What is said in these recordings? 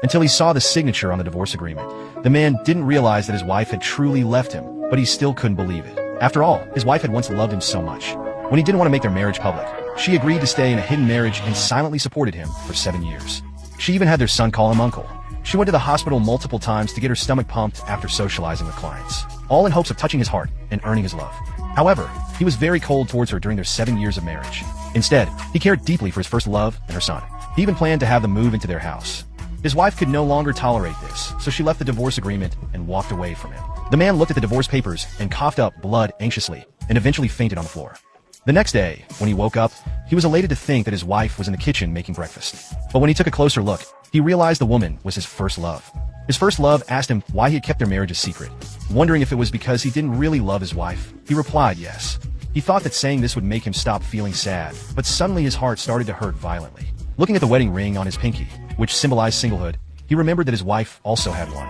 until he saw the signature on the divorce agreement. The man didn't realize that his wife had truly left him, but he still couldn't believe it. After all, his wife had once loved him so much. When he didn't want to make their marriage public, she agreed to stay in a hidden marriage and silently supported him for 7 years. She even had their son call him uncle. She went to the hospital multiple times to get her stomach pumped after socializing with clients, all in hopes of touching his heart and earning his love. However, he was very cold towards her during their 7 years of marriage. Instead, he cared deeply for his first love and her son. He even planned to have them move into their house. His wife could no longer tolerate this, so she left the divorce agreement and walked away from him. The man looked at the divorce papers and coughed up blood anxiously and eventually fainted on the floor. The next day, when he woke up, he was elated to think that his wife was in the kitchen making breakfast. But when he took a closer look, he realized the woman was his first love. His first love asked him why he had kept their marriage a secret. Wondering if it was because he didn't really love his wife, he replied yes. He thought that saying this would make him stop feeling sad, but suddenly his heart started to hurt violently. Looking at the wedding ring on his pinky, which symbolized singlehood, he remembered that his wife also had one.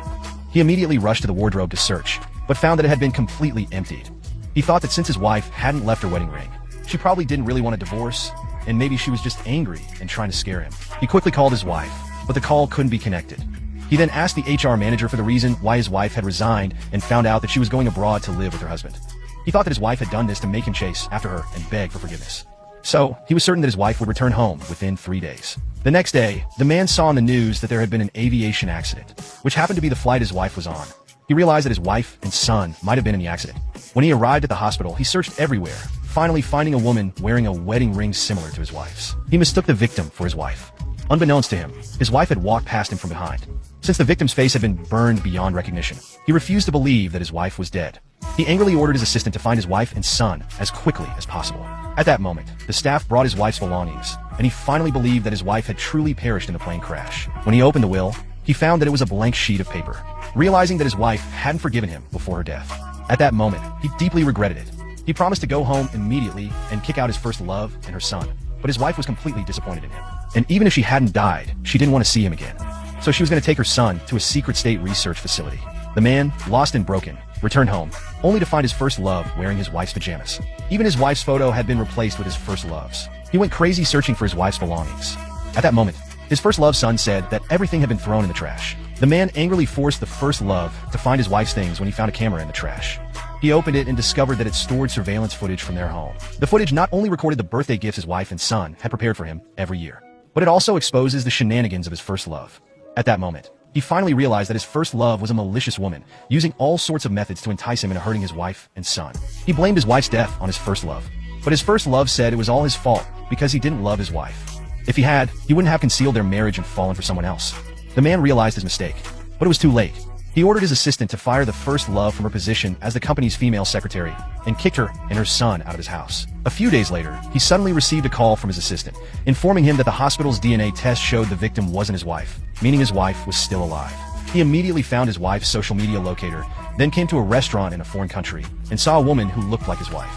He immediately rushed to the wardrobe to search, but found that it had been completely emptied. He thought that since his wife hadn't left her wedding ring, she probably didn't really want a divorce, and maybe she was just angry and trying to scare him. He quickly called his wife, but the call couldn't be connected. He then asked the HR manager for the reason why his wife had resigned and found out that she was going abroad to live with her husband. He thought that his wife had done this to make him chase after her and beg for forgiveness. So, he was certain that his wife would return home within 3 days. The next day, the man saw on the news that there had been an aviation accident, which happened to be the flight his wife was on. He realized that his wife and son might have been in the accident. When he arrived at the hospital, he searched everywhere, finally finding a woman wearing a wedding ring similar to his wife's. He mistook the victim for his wife. Unbeknownst to him, his wife had walked past him from behind. Since the victim's face had been burned beyond recognition, he refused to believe that his wife was dead. He angrily ordered his assistant to find his wife and son as quickly as possible. At that moment, the staff brought his wife's belongings, and he finally believed that his wife had truly perished in the plane crash. When he opened the will, he found that it was a blank sheet of paper, realizing that his wife hadn't forgiven him before her death. At that moment, he deeply regretted it. He promised to go home immediately and kick out his first love and her son, but his wife was completely disappointed in him. And even if she hadn't died, she didn't want to see him again. So she was going to take her son to a secret state research facility. The man, lost and broken, returned home, only to find his first love wearing his wife's pajamas. Even his wife's photo had been replaced with his first love's. He went crazy searching for his wife's belongings. At that moment, his first love's son said that everything had been thrown in the trash. The man angrily forced the first love to find his wife's things when he found a camera in the trash. He opened it and discovered that it stored surveillance footage from their home. The footage not only recorded the birthday gifts his wife and son had prepared for him every year, but it also exposes the shenanigans of his first love. At that moment, he finally realized that his first love was a malicious woman, using all sorts of methods to entice him into hurting his wife and son. He blamed his wife's death on his first love, but his first love said it was all his fault because he didn't love his wife. If he had, he wouldn't have concealed their marriage and fallen for someone else. The man realized his mistake, but it was too late. He ordered his assistant to fire the first love from her position as the company's female secretary and kicked her and her son out of his house. A few days later, he suddenly received a call from his assistant, informing him that the hospital's DNA test showed the victim wasn't his wife, meaning his wife was still alive. He immediately found his wife's social media locator, then came to a restaurant in a foreign country and saw a woman who looked like his wife.